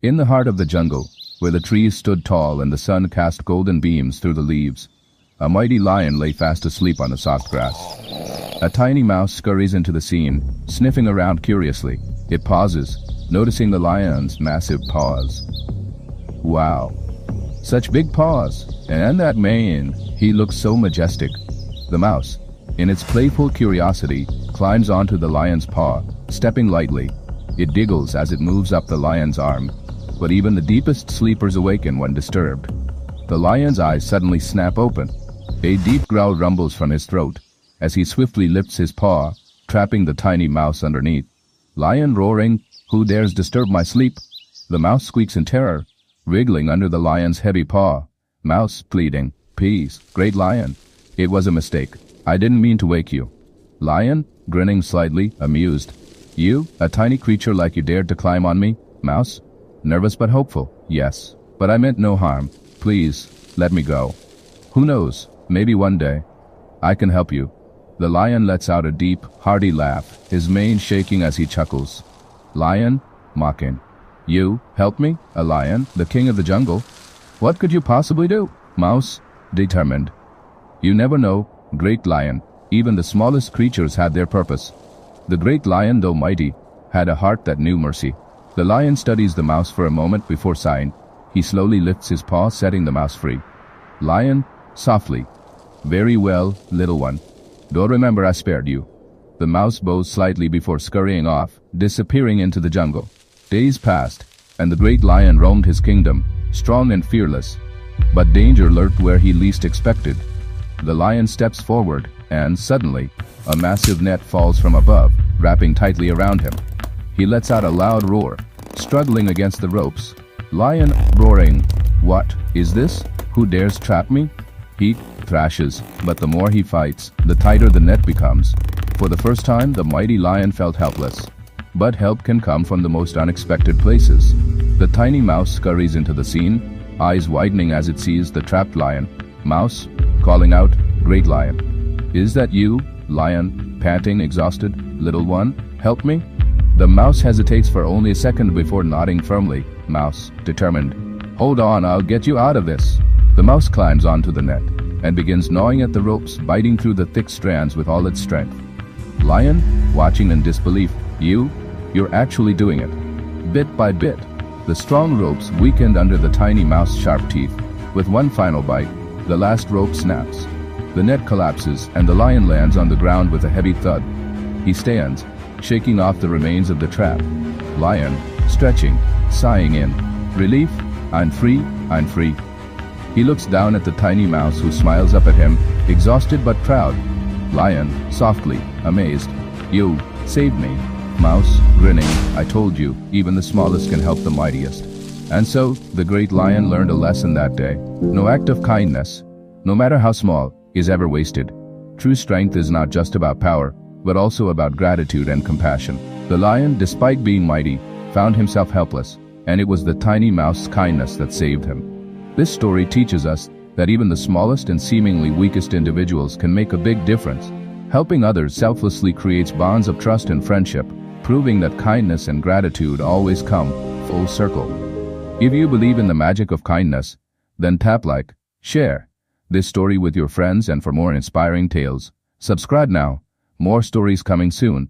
In the heart of the jungle, where the trees stood tall and the sun cast golden beams through the leaves, a mighty lion lay fast asleep on the soft grass. A tiny mouse scurries into the scene, sniffing around curiously. It pauses, noticing the lion's massive paws. Wow, such big paws, and that mane, he looks so majestic. The mouse, in its playful curiosity, climbs onto the lion's paw, stepping lightly. It diggles as it moves up the lion's arm, but even the deepest sleepers awaken when disturbed. The lion's eyes suddenly snap open. A deep growl rumbles from his throat as he swiftly lifts his paw, trapping the tiny mouse underneath. Lion roaring, "Who dares disturb my sleep?" The mouse squeaks in terror, wriggling under the lion's heavy paw. Mouse pleading, "Peace, great lion. It was a mistake. I didn't mean to wake you." Lion, grinning slightly, amused. "You, a tiny creature like you dared to climb on me?" Mouse, nervous but hopeful. "Yes, but I meant no harm. Please, let me go. Who knows, maybe one day I can help you." The lion lets out a deep, hearty laugh, his mane shaking as he chuckles. Lion, mocking. "You, help me? A lion, the king of the jungle? What could you possibly do?" Mouse, determined. "You never know, great lion. Even the smallest creatures had their purpose." The great lion, though mighty, had a heart that knew mercy. The lion studies the mouse for a moment before sighing. He slowly lifts his paw, setting the mouse free. Lion, softly. "Very well, little one. Don't remember I spared you." The mouse bows slightly before scurrying off, disappearing into the jungle. Days passed, and the great lion roamed his kingdom, strong and fearless. But danger lurked where he least expected. The lion steps forward, and suddenly, a massive net falls from above, wrapping tightly around him. He lets out a loud roar, struggling against the ropes. Lion, roaring, "What is this? Who dares trap me?" He thrashes, but the more he fights, the tighter the net becomes. For the first time, the mighty lion felt helpless. But help can come from the most unexpected places. The tiny mouse scurries into the scene, eyes widening as it sees the trapped lion. Mouse, calling out, "Great lion." "Is that you?" Lion, panting, exhausted. "Little one, help me?" The mouse hesitates for only a second before nodding firmly. Mouse, determined. "Hold on, I'll get you out of this." The mouse climbs onto the net and begins gnawing at the ropes, biting through the thick strands with all its strength. Lion, watching in disbelief. You're actually doing it." Bit by bit, the strong ropes weakened under the tiny mouse's sharp teeth. With one final bite, the last rope snaps. The net collapses and the lion lands on the ground with a heavy thud. He stands, shaking off the remains of the trap. Lion, stretching, sighing in relief. I'm free, I'm free." He looks down at the tiny mouse who smiles up at him, exhausted but proud. Lion, softly, amazed. "You saved me." Mouse, grinning, "I told you, even the smallest can help the mightiest." And so, the great lion learned a lesson that day. No act of kindness, no matter how small, is ever wasted. True strength is not just about power, but also about gratitude and compassion. The lion, despite being mighty, found himself helpless, and it was the tiny mouse's kindness that saved him. This story teaches us that even the smallest and seemingly weakest individuals can make a big difference. Helping others selflessly creates bonds of trust and friendship, proving that kindness and gratitude always come full circle. If you believe in the magic of kindness, then tap like, share this story with your friends, and for more inspiring tales, subscribe now. More stories coming soon.